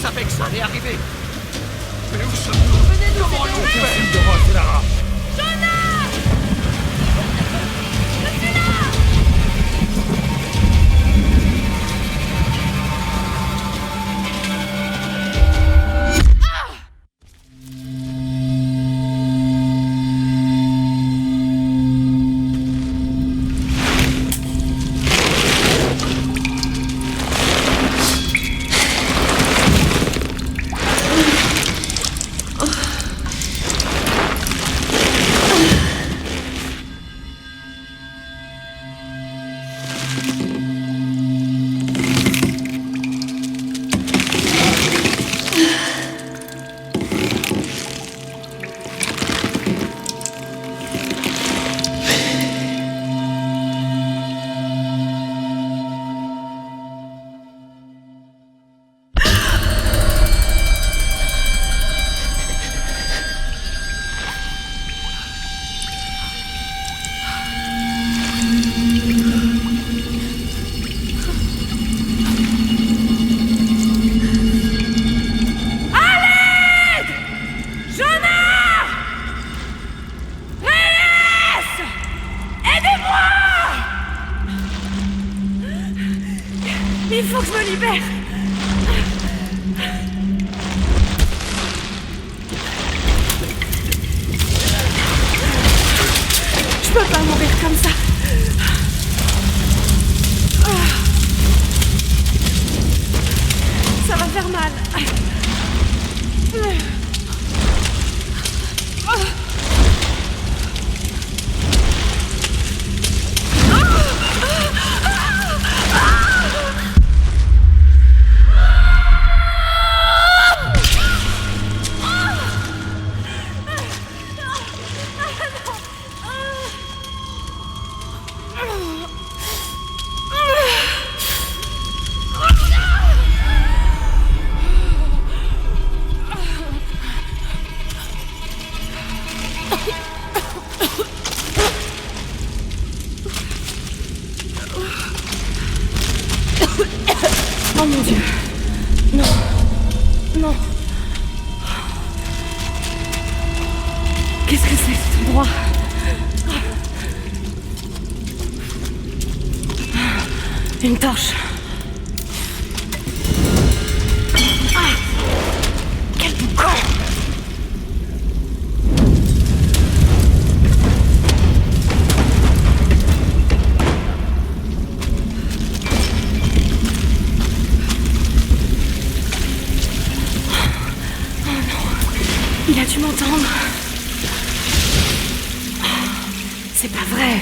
savais que ça allait arriver. Mais où sommes-nous? Comment allons-nous faire? Clara? Il faut que je me libère. Je peux pas mourir comme ça. Ça va faire mal. Oh mon Dieu. Non. Non. Qu'est-ce que c'est cet endroit? Une torche. Ah! Quel boucan! Il a dû m'entendre. C'est pas vrai.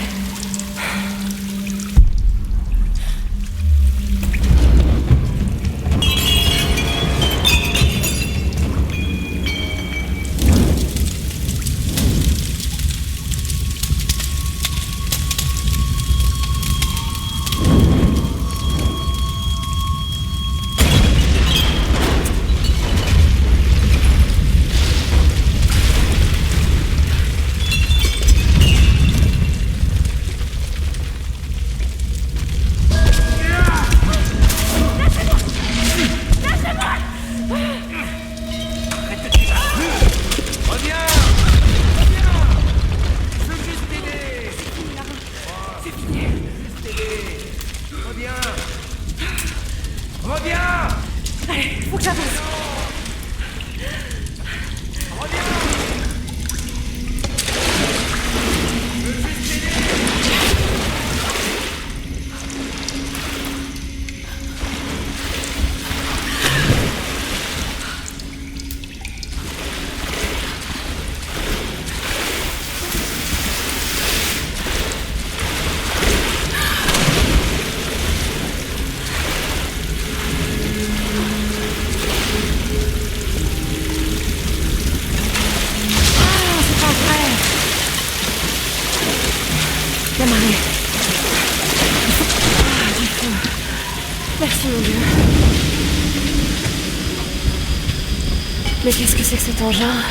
Allez, faut que j'avance. La marée. Ah, du feu. Merci mon Dieu. Mais qu'est-ce que c'est que cet engin?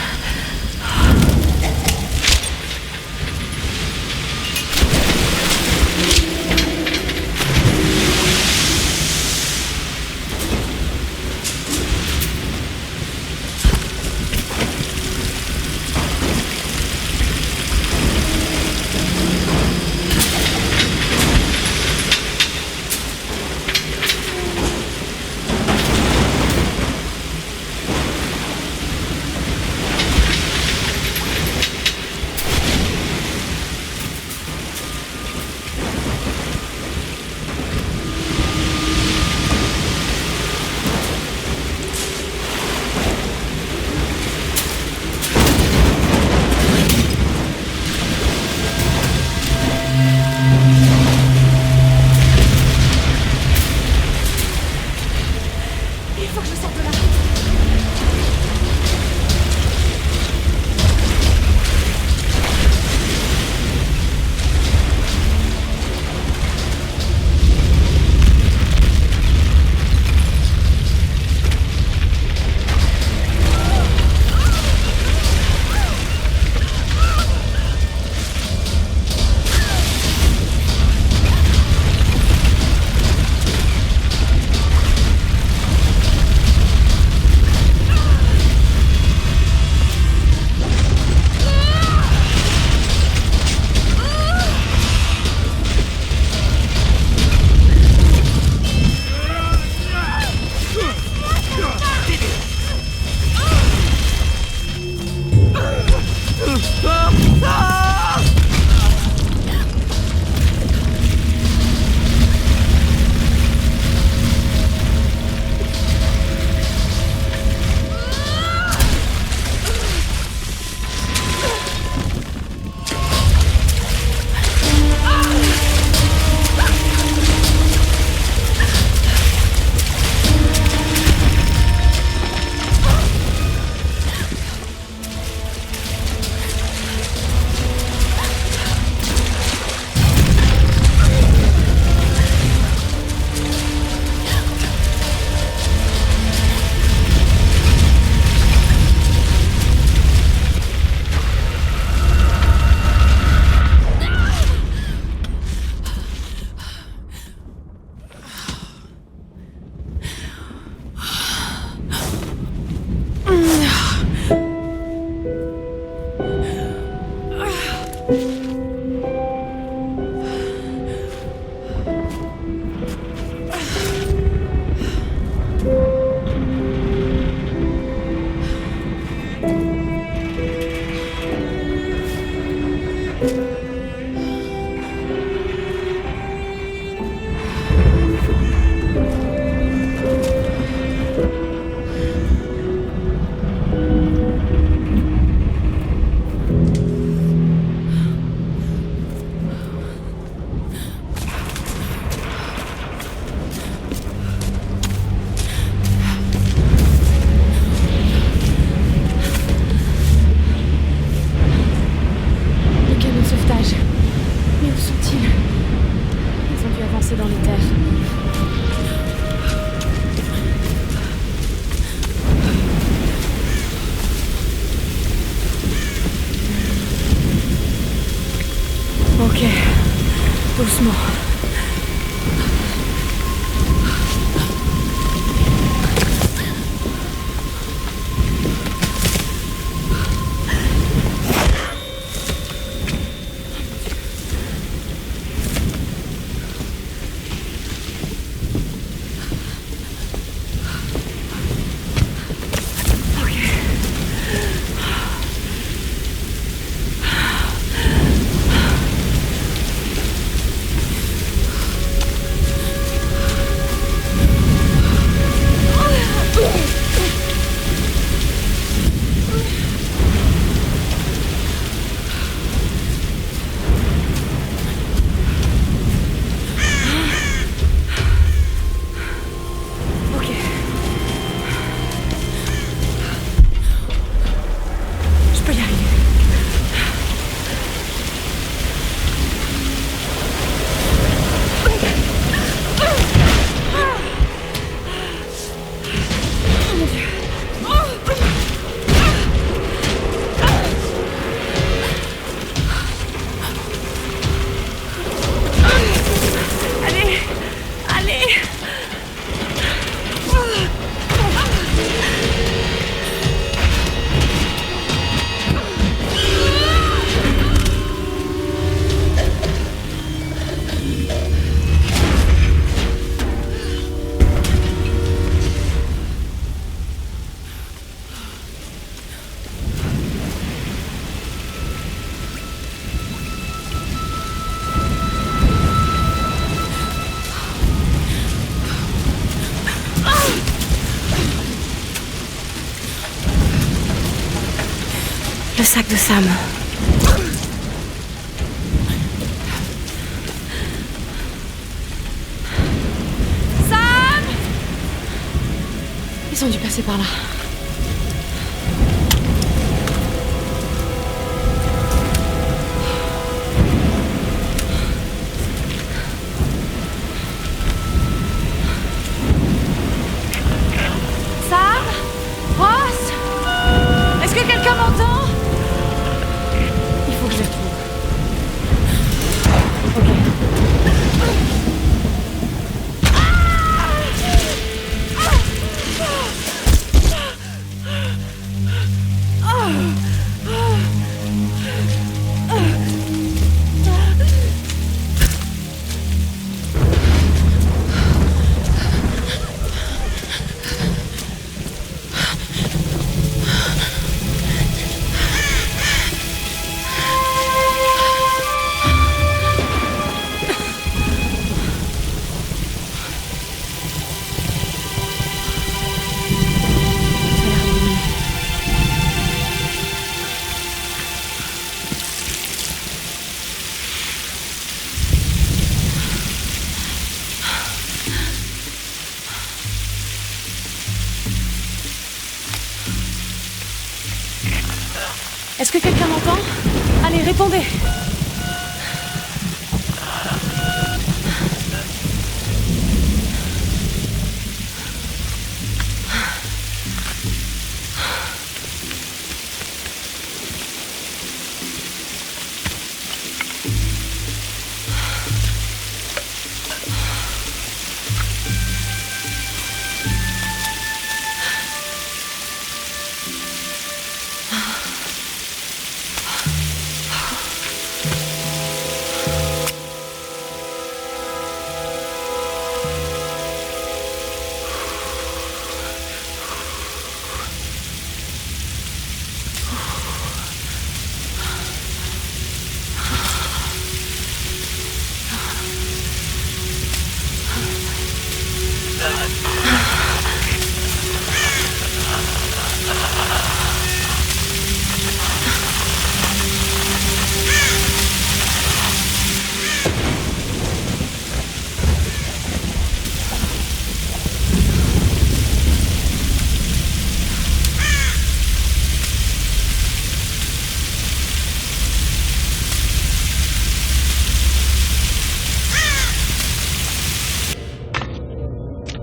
terre. Ok. Doucement. Le sac de Sam. Sam! Ils ont dû passer par là. Sam? Ross? Est-ce que quelqu'un m'entend? Il faut que je les retrouve. Est-ce que quelqu'un m'entend? Allez, répondez!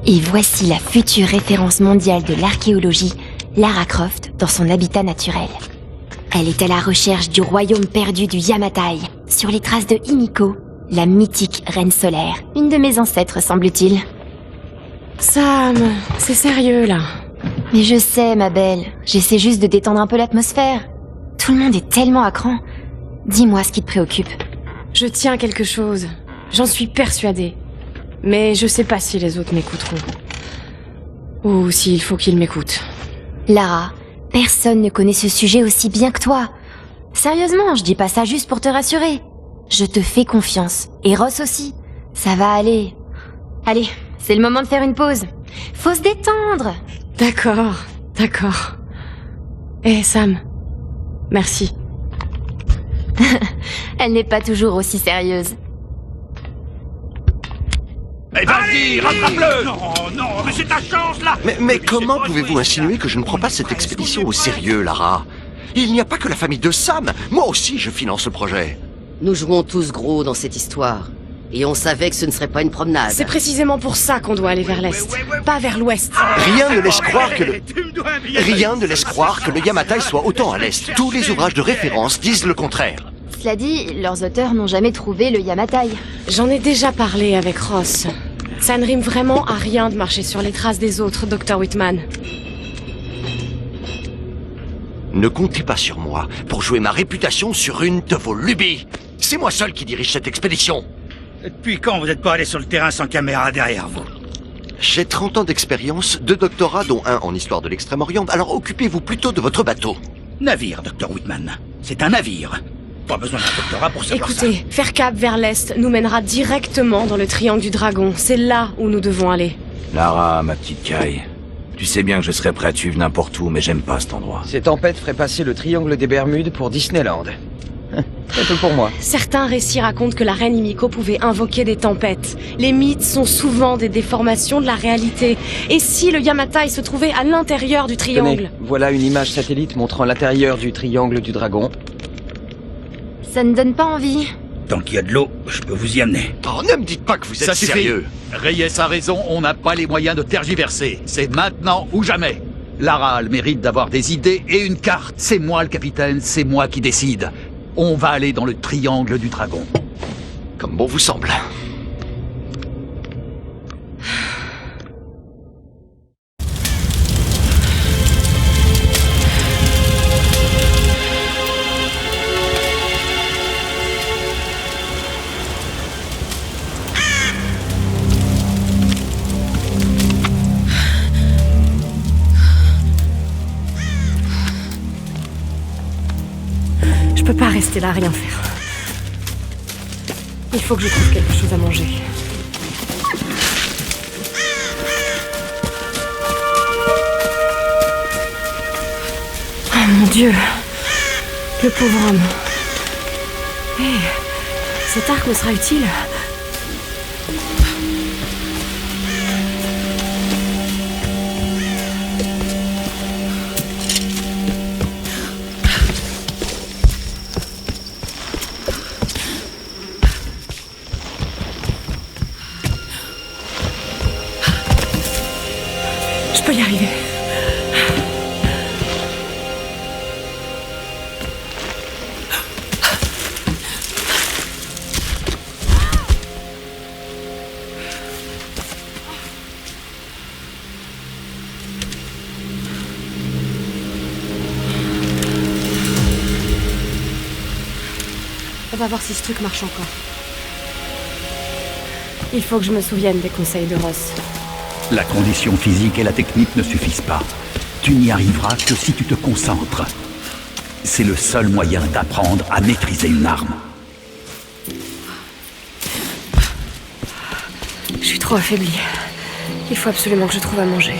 Et voici la future référence mondiale de l'archéologie, Lara Croft, dans son habitat naturel. Elle est à la recherche du royaume perdu du Yamatai, sur les traces de Himiko, la mythique reine solaire, une de mes ancêtres semble-t-il. Sam, c'est sérieux là. Mais je sais, ma belle, j'essaie juste de détendre un peu l'atmosphère. Tout le monde est tellement à cran. Dis-moi ce qui te préoccupe. Je tiens quelque chose. J'en suis persuadée. Mais je sais pas si les autres m'écouteront. Ou s'il faut qu'ils m'écoutent. Lara, personne ne connaît ce sujet aussi bien que toi. Sérieusement, je dis pas ça juste pour te rassurer. Je te fais confiance. Et Ross aussi. Ça va aller. Allez, c'est le moment de faire une pause. Faut se détendre. D'accord. Eh Sam, merci. Elle n'est pas toujours aussi sérieuse. Eh vas-y, rattrape-le! Non, mais c'est ta chance, là! Mais comment pouvez-vous insinuer que je ne prends pas cette expédition au sérieux, Lara? Il n'y a pas que la famille de Sam. Moi aussi, je finance le projet. Nous jouons tous gros dans cette histoire. Et on savait que ce ne serait pas une promenade. C'est précisément pour ça qu'on doit aller vers l'est, pas vers l'ouest. Rien ne laisse croire que le Yamatai soit autant à l'est. Tous les ouvrages de référence disent le contraire. Cela dit, leurs auteurs n'ont jamais trouvé le Yamatai. J'en ai déjà parlé avec Ross. Ça ne rime vraiment à rien de marcher sur les traces des autres, Dr. Whitman. Ne comptez pas sur moi pour jouer ma réputation sur une de vos lubies. C'est moi seul qui dirige cette expédition. Depuis quand vous n'êtes pas allé sur le terrain sans caméra derrière vous? J'ai 30 ans d'expérience, 2 doctorats dont un en histoire de l'Extrême-Orient, alors occupez-vous plutôt de votre bateau. Navire, Dr. Whitman. C'est un navire. Pas besoin d'un doctorat pour savoir ça. Écoutez, faire cap vers l'est nous mènera directement dans le triangle du dragon. C'est là où nous devons aller. Lara, ma petite Kai, tu sais bien que je serais prêt à te suivre n'importe où, mais j'aime pas cet endroit. Ces tempêtes feraient passer le triangle des Bermudes pour Disneyland. Très peu pour moi. Certains récits racontent que la reine Himiko pouvait invoquer des tempêtes. Les mythes sont souvent des déformations de la réalité. Et si le Yamatai se trouvait à l'intérieur du triangle? Tenez, voilà une image satellite montrant l'intérieur du triangle du dragon. Ça ne donne pas envie. Tant qu'il y a de l'eau, je peux vous y amener. Oh, ne me dites pas que vous êtes Ça suffit. sérieux. Reyes a raison, on n'a pas les moyens de tergiverser. C'est maintenant ou jamais. Lara a le mérite d'avoir des idées et une carte. C'est moi le capitaine, c'est moi qui décide. On va aller dans le triangle du dragon. Comme bon vous semble. Je peux pas rester là à rien faire. Il faut que je trouve quelque chose à manger. Oh mon Dieu! Le pauvre homme. Hé, cet arc me sera utile. Je peux y arriver. On va voir si ce truc marche encore. Il faut que je me souvienne des conseils de Ross. La condition physique et la technique ne suffisent pas. Tu n'y arriveras que si tu te concentres. C'est le seul moyen d'apprendre à maîtriser une arme. Je suis trop affaiblie. Il faut absolument que je trouve à manger.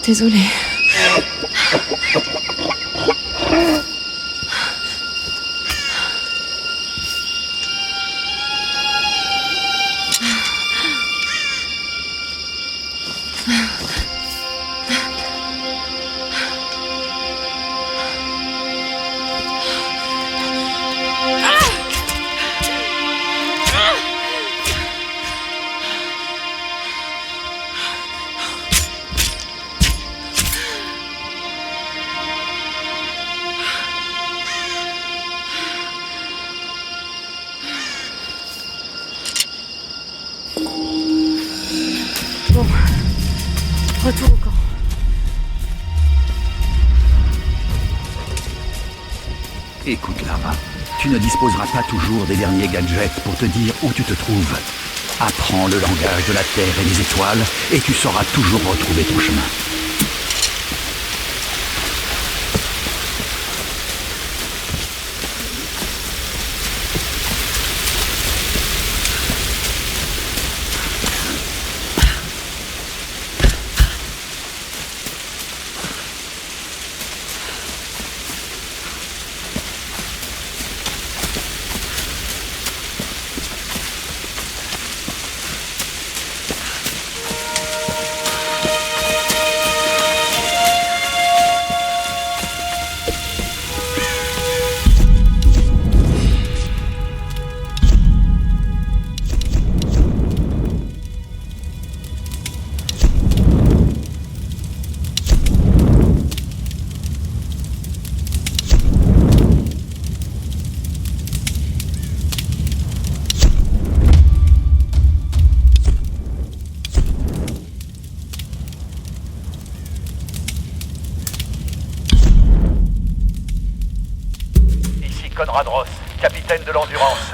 Désolée. Bon, retour au camp. Écoute, Lara, tu ne disposeras pas toujours des derniers gadgets pour te dire où tu te trouves. Apprends le langage de la Terre et des étoiles, et tu sauras toujours retrouver ton chemin. Conrad Ross, capitaine de l'Endurance.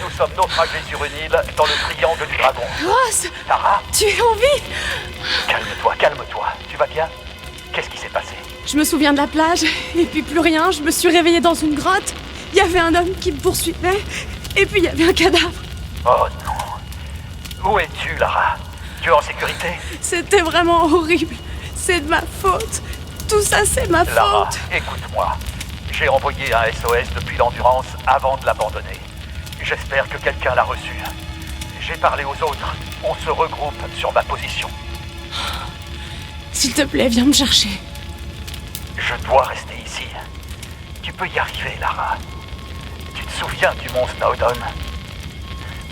Nous sommes naufragés sur une île dans le triangle du dragon. Ross, Lara, tu es en vie? calme-toi, calme-toi. Tu vas bien? Qu'est-ce qui s'est passé? Je me souviens de la plage, et puis plus rien, je me suis réveillée dans une grotte. Il y avait un homme qui me poursuivait, et puis il y avait un cadavre. Oh non. Où es-tu, Lara? Tu es en sécurité? C'était vraiment horrible. C'est de ma faute. Tout ça, c'est ma Lara, faute. écoute-moi. J'ai envoyé un SOS depuis l'Endurance avant de l'abandonner. J'espère que quelqu'un l'a reçu. J'ai parlé aux autres. On se regroupe sur ma position. S'il te plaît, viens me chercher. Je dois rester ici. Tu peux y arriver, Lara. Tu te souviens du mont Snowdon?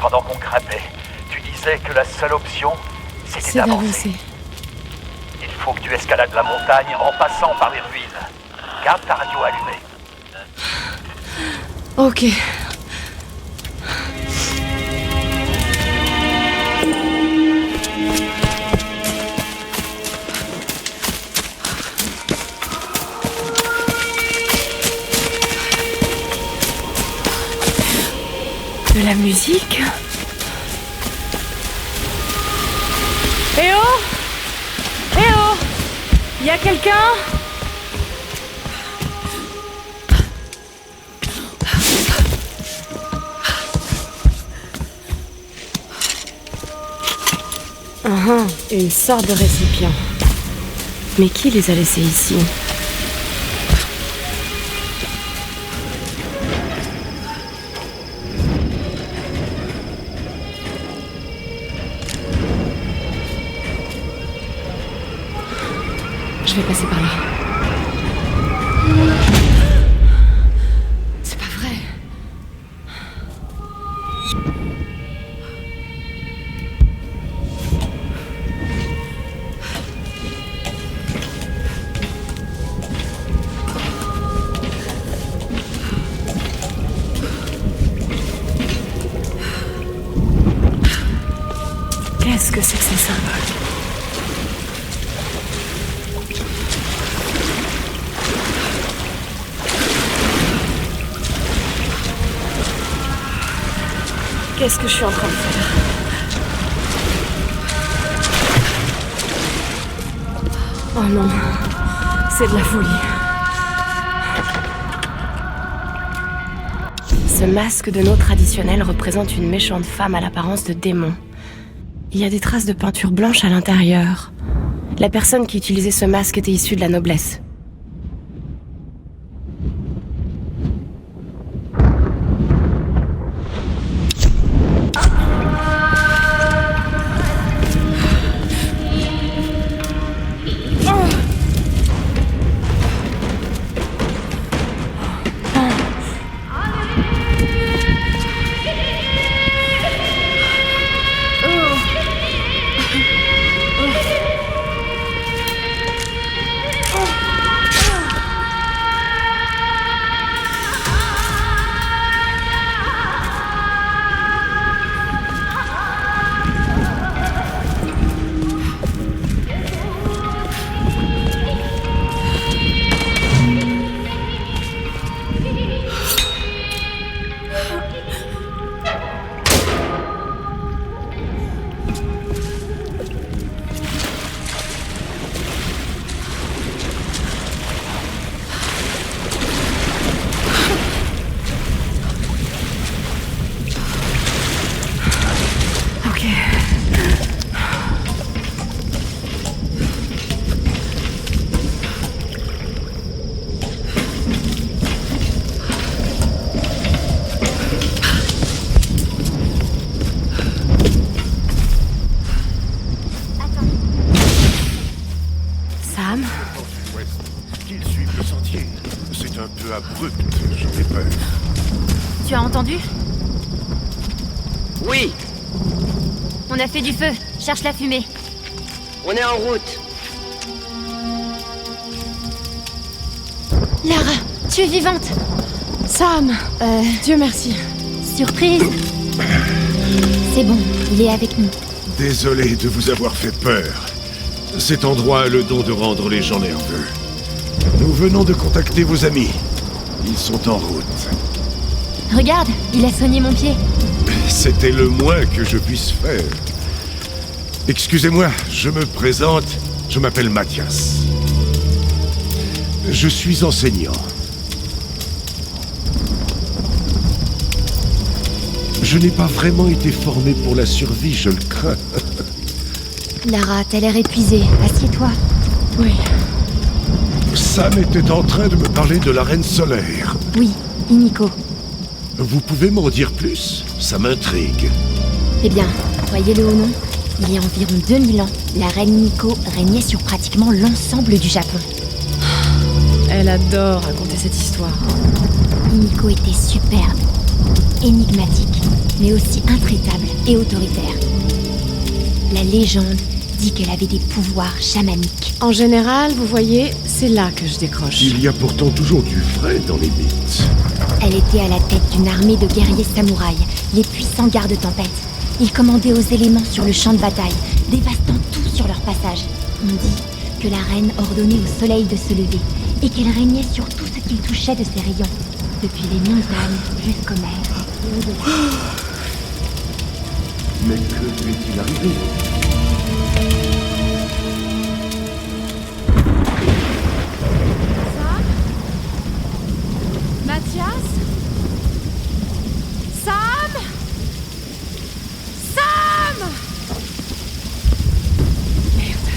Pendant qu'on grimpait, tu disais que la seule option, c'était C'est d'avancer. d'avancer. Il faut que tu escalades la montagne en passant par les ruines. Garde ta radio allumée. Ok. De la musique. Eh oh! Eh oh! Y a quelqu'un? Une sorte de récipient. Mais qui les a laissés ici? Je vais passer par là. C'est pas vrai. Qu'est-ce que c'est que ces symboles? Qu'est-ce que je suis en train de faire? Oh non, c'est de la folie. Ce masque de nos traditionnels représente une méchante femme à l'apparence de démon. Il y a des traces de peinture blanche à l'intérieur. La personne qui utilisait ce masque était issue de la noblesse. Qu'il suive le sentier. C'est un peu abrupt, j'en ai peur. Tu as entendu? Oui, On a fait du feu. Cherche la fumée. on est en route. Lara, tu es vivante. Sam, Dieu merci. Surprise. C'est bon, il est avec nous. Désolé de vous avoir fait peur. Cet endroit a le don de rendre les gens nerveux. Nous venons de contacter vos amis. Ils sont en route. Regarde, il a soigné mon pied. C'était le moins que je puisse faire. Excusez-moi, je me présente. Je m'appelle Mathias. Je suis enseignant. Je n'ai pas vraiment été formé pour la survie, je le crains. Lara, t'as l'air épuisée. Assieds-toi. Oui. Sam était en train de me parler de la Reine Solaire. Oui, Himiko. Vous pouvez m'en dire plus? Ça m'intrigue. Eh bien, croyez-le ou non, il y a environ 2000 ans, la reine Himiko régnait sur pratiquement l'ensemble du Japon. Elle adore raconter cette histoire. Himiko était superbe, énigmatique, mais aussi intraitable et autoritaire. La légende dit qu'elle avait des pouvoirs chamaniques. En général, vous voyez, c'est là que je décroche. Il y a pourtant toujours du vrai dans les mythes. Elle était à la tête d'une armée de guerriers samouraïs, les puissants gardes-tempêtes. Ils commandaient aux éléments sur le champ de bataille, dévastant tout sur leur passage. On dit que la reine ordonnait au soleil de se lever, et qu'elle régnait sur tout ce qu'il touchait de ses rayons, depuis les montagnes jusqu'aux mers et au-delà. Mais que lui est-il arrivé? Mathias? Sam? Sam! Merde.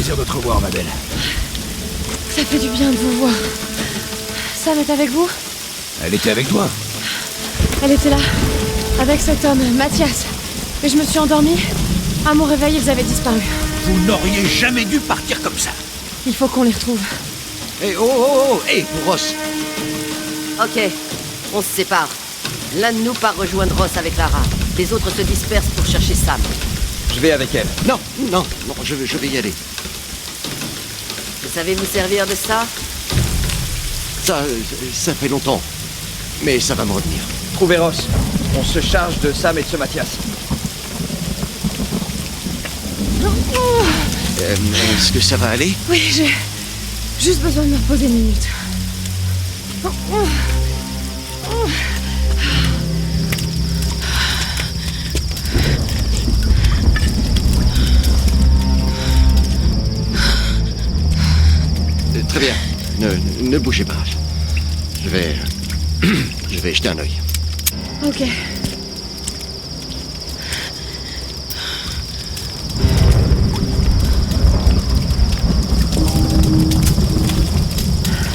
plaisir de te revoir, ma belle. Ça fait du bien de vous voir. Sam est avec vous? Elle était avec toi? Elle était là, avec cet homme, Mathias. Et je me suis endormie. À mon réveil, ils avaient disparu. Vous n'auriez jamais dû partir comme ça. Il faut qu'on les retrouve. Hé, Ross. Ok, on se sépare. L'un de nous part rejoindre Ross avec Lara. Les autres se dispersent pour chercher Sam. Je vais avec elle. Non, je vais y aller. Vous savez vous servir de ça? Ça fait longtemps. Mais ça va me retenir. Trouvez Ross. On se charge de Sam et de ce Mathias. Est-ce que ça va aller? Oui, j'ai juste besoin de me reposer une minute. Très bien. Ne bougez pas. Je vais jeter un œil. Ok.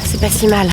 C'est pas si mal.